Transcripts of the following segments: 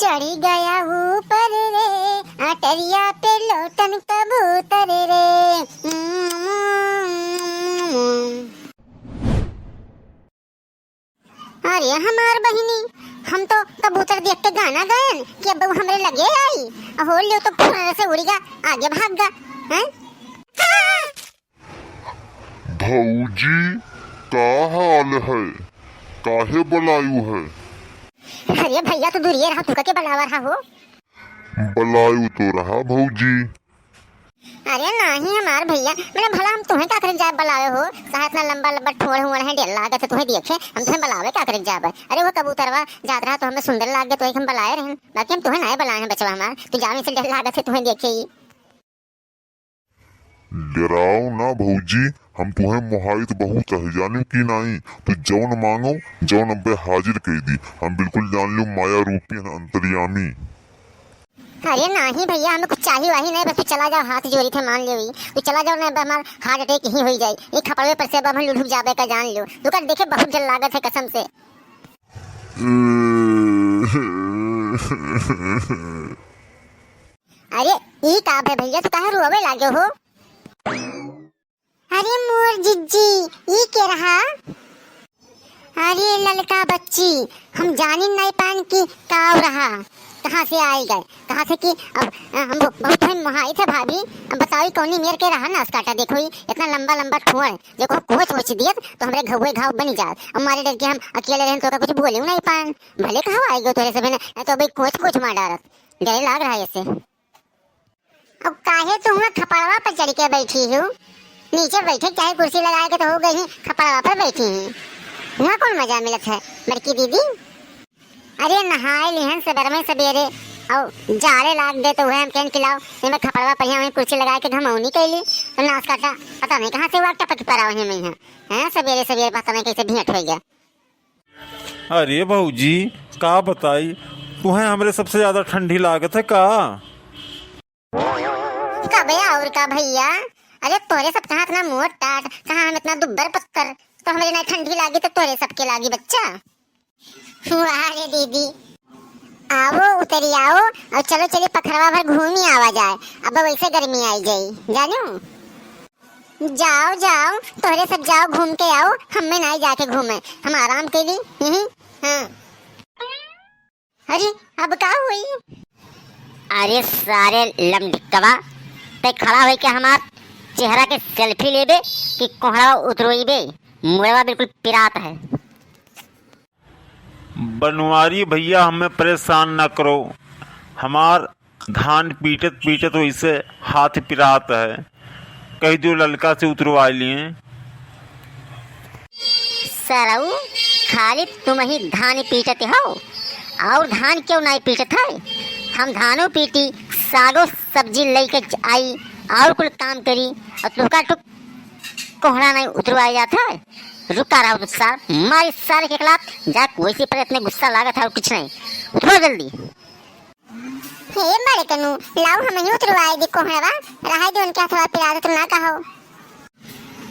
चढ़ी गया ऊपर रे अटरिया पे लौटन कबूतर रे। अरे हमार बहिनी, हम तो कबूतर देख के गाना गायन कि अब हमरे लगे आई हो लियो तो फुर्र से उड़ी गा आगे भाग गा हैं। भौजी का हाल है, काहे बुलायू है? अरे भैया तो दूरिये रहा, तू के बुलावा रहा हो? बुलायू तो रहा भौजी। अरे नहीं हमार भैया, मेरा भला हम तुम्हें क्या करें जाए बुलावे हो? कहा इतना लंबा लंबा ठोड़ हुआ है, ढेर लागत है तुम्हें देखे, हम तुम्हें बुलावे क्या करें जाए? अरे वो कबूतरवा जात रहा तो हमें सुंदर लाग गए तो एक हम बुलाए रहे, बाकी हम तुम्हें नहीं बुलाए हैं बचवा हमार, तू जाने से ढेर लागत है तुम्हें देखे ही। डराओ ना भौजी, हम तुम्हें मोहाइत बहुत है जाने की नहीं, तो जौन मांगो जौन अब्बे हाजिर कर दी, हम बिल्कुल जान लो माया रूपी अंतर्यामी। अरे नहीं भैया, हमें कुछ चाहिए वाही नहीं, बस चला जाओ, हाथ जोड़ी थे मान लो, तो चला जाओ, नहीं हमारा हार्ट अटैक ही हो जाए, ये खपड़वे पर से अब हम लुढ़क जाबे का जान लो, तू कर देखे बहुत जल लागत है कसम से। अरे ये का है भैया, तो कहा रोवे लागे हो? अरे मोर जिज्जी, ये क्या रहा? अरे ललका बच्ची, हम जानी नहीं पान की काव रहा, कहाँ से आए गए, कहाँ से कि अब हम बहुत महाई थे भाभी, अब बताओ कौनी मेर के रहा नास काटा, देखो ये इतना लंबा लंबा ठोड़ है, देखो कोच वोच दिया तो हमारे घुए घाव बनी जात, हमारे डर के हम अकेले रहे तो कुछ बोले नहीं पान, भले कहाँ आए गए तोरे से तो भाई कोच कोच मार डालत, डर लाग रहा है ऐसे। अब काहे तुम खपड़वा पर चढ़ के बैठी हो? नीचे बैठे चाहे कुर्सी लगा के तो हो गई, खपड़वा पर बैठी है, वहाँ कौन मजा मिलत है बड़की दीदी? अरे नहाए लिहन सवेरे में सवेरे और जाड़े लाग दे तो वह हम कहन खिलाओ, मैं खपड़वा पर वहीं कुर्सी लगा के घमौनी कैली तो नाश काटा, पता नहीं कहाँ से वो टपक पड़ा वहीं में है, सवेरे सवेरे पता नहीं कैसे भेंट हो गया। अरे भौजी का बताई, तुम्हें हमरे सबसे ज्यादा ठंडी लागत है का? कबे और का भैया, अरे तोरे सब कहाँ इतना मोट टाट, कहाँ हम इतना दुब्बर पत्थर, तो हमें ना ठंडी लागी तो तोरे सबके लागी बच्चा। वाह रे दीदी, आओ उतरी आओ और चलो चलिए पखरवा भर घूमी आवा जाए, अब वैसे गर्मी आई जाई जानो। जाओ जाओ तोरे सब जाओ घूम के आओ, हमें नहीं जाके घूमे, हम आराम के लिए। हाँ। अरे अब क्या हुई? अरे सारे लमडिकवा ते खड़ा हो के हमार चेहरा के सेल्फी लेबे कि कोहरा उतरोइबे, मुड़वा बिल्कुल पिरात है। बनवारी भैया हमें परेशान न करो, हमार धान पीटत पीटत वैसे हाथ पिरात है, कह दो ललका से उतरवा लिए। सरऊ खाली तुम ही धान पीटते हो, और धान क्यों नहीं पीटत है? हम धानों पीटी, सागो सब्जी लेके आई और कुल काम करी, और तुका टुक कोहरा नहीं उतरवाया जाता है। रुका रहा तो सार मारी सारे के खिलाफ जा, कोई सी पर इतने गुस्सा लागत है और कुछ नहीं, उतरो जल्दी। हे बड़े कनु लाओ हम ही उतरवाए दे कोहरा, रहा दे उनके हाथ पिरा दे, तुम ना कहो।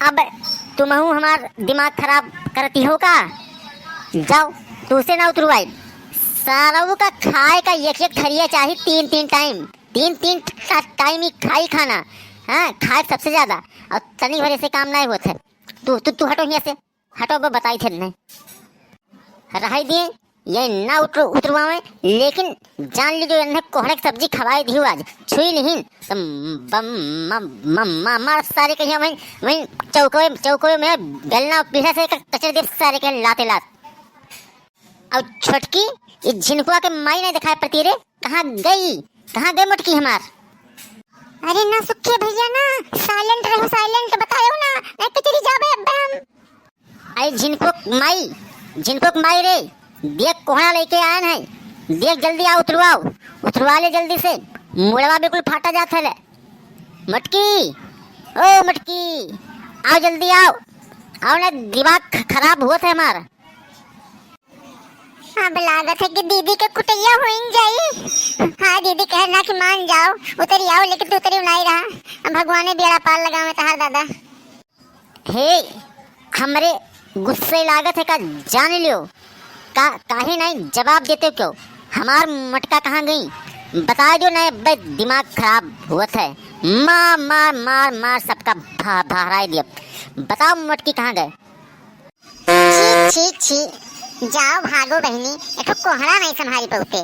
अब तुम हमार दिमाग खराब करती हो का? जाओ दूसरे ना उतरवाए, सारा का खाए का एक एक थरिया चाहिए, तीन टाइम टाइम ही खाई खाना, हाँ खाए सबसे ज्यादा, और तनी भरे से काम नहीं होता है। तू हटो यहाँ से, हटो वो बताई थे नहीं रहा दिए ये ना उतरवावे, लेकिन जान लीजिए इन्हें कोहरे की सब्जी खवाई दी आज, छुई नहीं तो मार सारे कहीं वहीं चौकोए में गलना पीछे से कचरे दे सारे के लाते लात। और छोटकी इस झिनकुआ के माई नहीं दिखाई पड़ती रे, कहाँ गई मोटकी हमार? अरे ना सुखे भैया ना, साइलेंट रहो, साइलेंट बताओ ना, मैं कचरी जाबे अब हम। आई झिनकुक माई रे, देख कोहरा लेके आए हैं, देख जल्दी आओ, उतरवा ले जल्दी से, मुड़वा बिल्कुल फाटा जाता है। मटकी ओ मटकी आओ जल्दी आओ ना, दिमाग खराब हुआ था हमारा। अब लागत है कि दीदी के कुटैया हो जाई। हाँ दीदी कहना कि मान जाओ, उतरी आओ, लेकिन तू उतरी नहीं रहा, अब भगवान ने बेड़ा पार लगावे तहार दादा। हे हमरे गुस्से लागत है का जान लियो, काहे नहीं जवाब देते क्यों? हमार मटका कहाँ गई? बता दो ना बे, दिमाग खराब हुआ है। मार मार मार मार सबका भराई दिया। बताओ मटकी कहाँ गए? छी छी छी, जाओ भागो बहनी, एक कोहड़ा नहीं संभाली पहुँचे।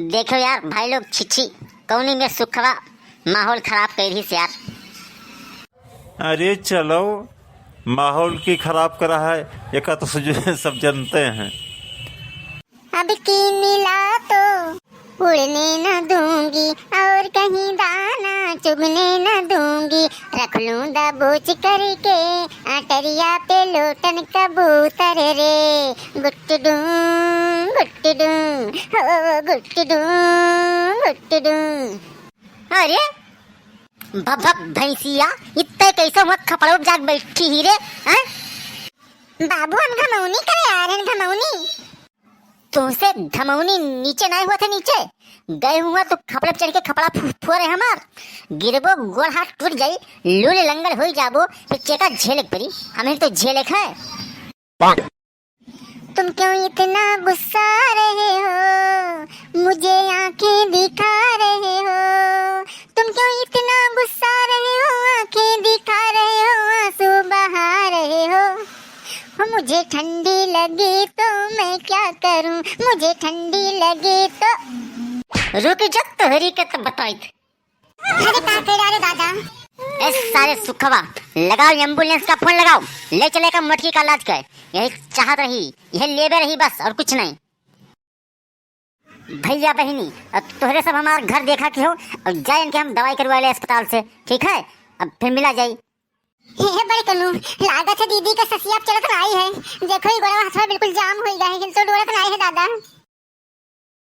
देखो यार भाई लोग, छिछी कौनी में सुखवा माहौल खराब कर रही यार। अरे चलो, माहौल की खराब करा है एक तो सब जानते हैं। अब की मिला तो उड़ने न दूंगी और कहीं दाना चुगने न दूंगी, रख लूं दबोच करके अटरिया पे लोटन कबूतर रे, गुट्टडू गुट्टडू हो गुट्टडू गुट्टडू। अरे भभ भैंसिया, इतने कैसे मत खपड़ो जाग बैठी ही रे हैं? बाबू हम घमौनी करे आ रहे, घमौनी तुमसे धमौनी नीचे नहीं हुआ था, नीचे गए हुआ तो खपड़े चढ़ के खपड़ा फुआ रहे हमार, गिरबो गोड़ हाथ टूट जाई, लूले लंगड़ हो जाबो, फिर चेका झेले पड़ी, हमें तो झेले है। तुम क्यों इतना गुस्सा रहे हो, मुझे आंखें दिखा रहे हो, तुम क्यों इतना गुस्सा रहे हो, आंखें दिखा रहे हो, आंसू बहा रहे हो। मुझे ठंडी लगी तो मैं क्या करूं, मुझे ठंडी लगी तो रुक जा, तोहरी के तो बताई। अरे कहां पे डाले दादा? ए सारे सुखवा, लगाओ एम्बुलेंस का फोन लगाओ, ले चलेगा मटकी का इलाज कर। यही चाहत रही, यह लेबे रही बस, और कुछ नहीं। भैया बहनी, अब तोहरे सब हमारा घर देखा कि हो, और जाए इनके हम दवाई करवा ले अस्पताल से, ठीक है? अब फिर मिला जाए। हे बड़े कन्नू, लागत है दीदी का ससिया चलत आई है, देखो ही गोड़ा हाथ में बिल्कुल जाम हो गया है, तो डोरत नहीं है दादा।